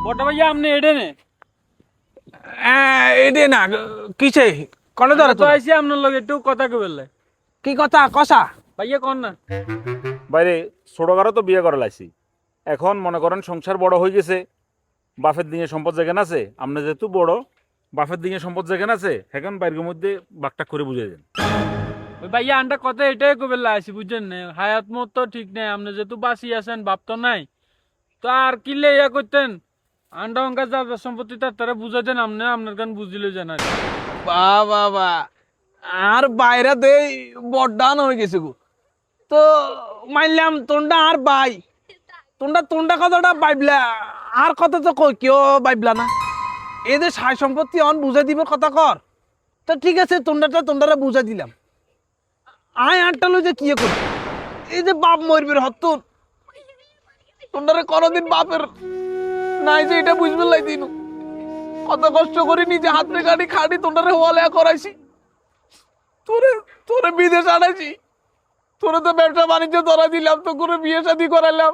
বড় ভাইয়া আপনি এডে নে এডে না কিসে কোন ধরে তো আইছি আপনার লগে একটু কথা কইলে কি কথা কষা ভাইয়া কোন না বাইরে ছোটকারও তো বিয়ে করে লাইছি। এখন মনে করেন সংসার বড় হয়ে গেছে, বাপের দিকে সম্পদ যেখানে আছে, আপনি যেহেতু বড় বাপের দিকে সম্পদ যেখানে আছে এখন বাইরের মধ্যে বাকটা করে বুঝিয়ে দেন। ওই ভাইয়া আন্ডা কথা এটাই কইলে আইছি বুঝছেন না, হায়াত মত তো ঠিক নাই, আপনি যেহেতু বাঁচি আছেন বাপ তো নাই, তো আর কিলে ইয়া করতেন আন্ডা অঙ্কা যা সম্পত্তি তারা বুঝাই দেন, আপনি আপনার গান বুঝিলে জানা বাবা আর বাইরে দে বড্ডান হয়ে গেছে গো। তো মানলাম তোমরা আর বাই তোমরা কথাটা বাইবলা আর কথা তো কেউ বাইবলা না। এই যে সাই সম্পত্তি অন বুঝাই দিব কথা কর, তো ঠিক আছে তোমরা বুঝাই দিলাম। আয় আটটা লই যে কি করি, এই যে বাপ মরবির হতুন তোমরা কোনদিন বাপের নাই যে এটা বুঝবে লাই দিন কত কষ্ট করে নিজে হাতে গাড়ি খাটি তোমরা হওয়ালে করাইছি, তোরে বিদেশ আনাইছি, তোরে তো ব্যবসা বাণিজ্য ধরা দিলাম, তো করে বিয়ে শাদী করাইলাম,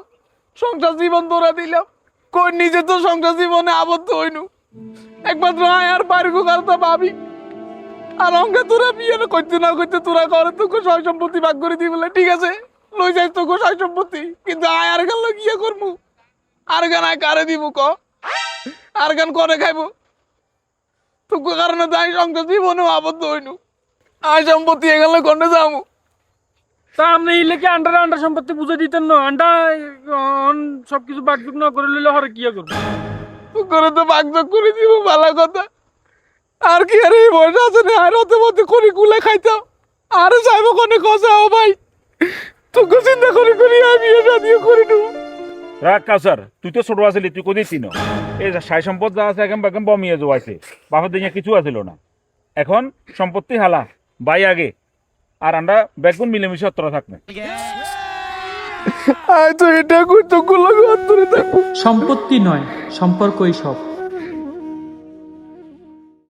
সংসার জীবন ধরা দিলাম, কই নিজে তো সংসার জীবনে আবদ্ধ হইনু, একমাত্র আয় আর বাড়ির কথা ভাবি। আর অঙ্কে তোরা বিয়ে করতে না করতে তোরা করে তোকে সয় সম্পত্তি ভাগ করে দিই বলে ঠিক আছে লই যাই তোকে সয় সম্পত্তি, কিন্তু আয় আর গান গিয়ে করবো, আর গান আয় কারে দিব ক, আর গান করে খাইবো তোকে কারণে তাই সংসার জীবনেও আবদ্ধ হইনু, আয় সম্পত্তি এগুলো কোনে যাবো। তা আপনি ইলেকে আন্ডার সম্পত্তি বুঝে দিতেন না, আন্ডা সবকিছু বাকযুগ না করে লইলে হরে কি করবে করে তো ভাগযোগ করে দিব ভালো কথা, আর কি আরে এই বয়স আছে না আর হতে মধ্যে করি গুলে খাইতাম, আরে যাইবো কোনে কথা ও ভাই তোকে চিন্তা করে আমি এটা দিয়ে করে নেবো। রাখ কাউসার, তুই তো ছোট আছিলি, তুই কোথায় চিনো এই সাই সম্পদ যা আছে এখন বাকেম বমিয়ে যাওয়াইছে, বাপের দিকে কিছু আছিল না, এখন সম্পত্তি হালা বাই আগে, আর আমরা বেগুন মিলেমিশে অত্তরা থাকবে। আয় তো এটা করতো গুলো অন্তরে থাকবো। সম্পত্তি নয় সম্পর্কই সব।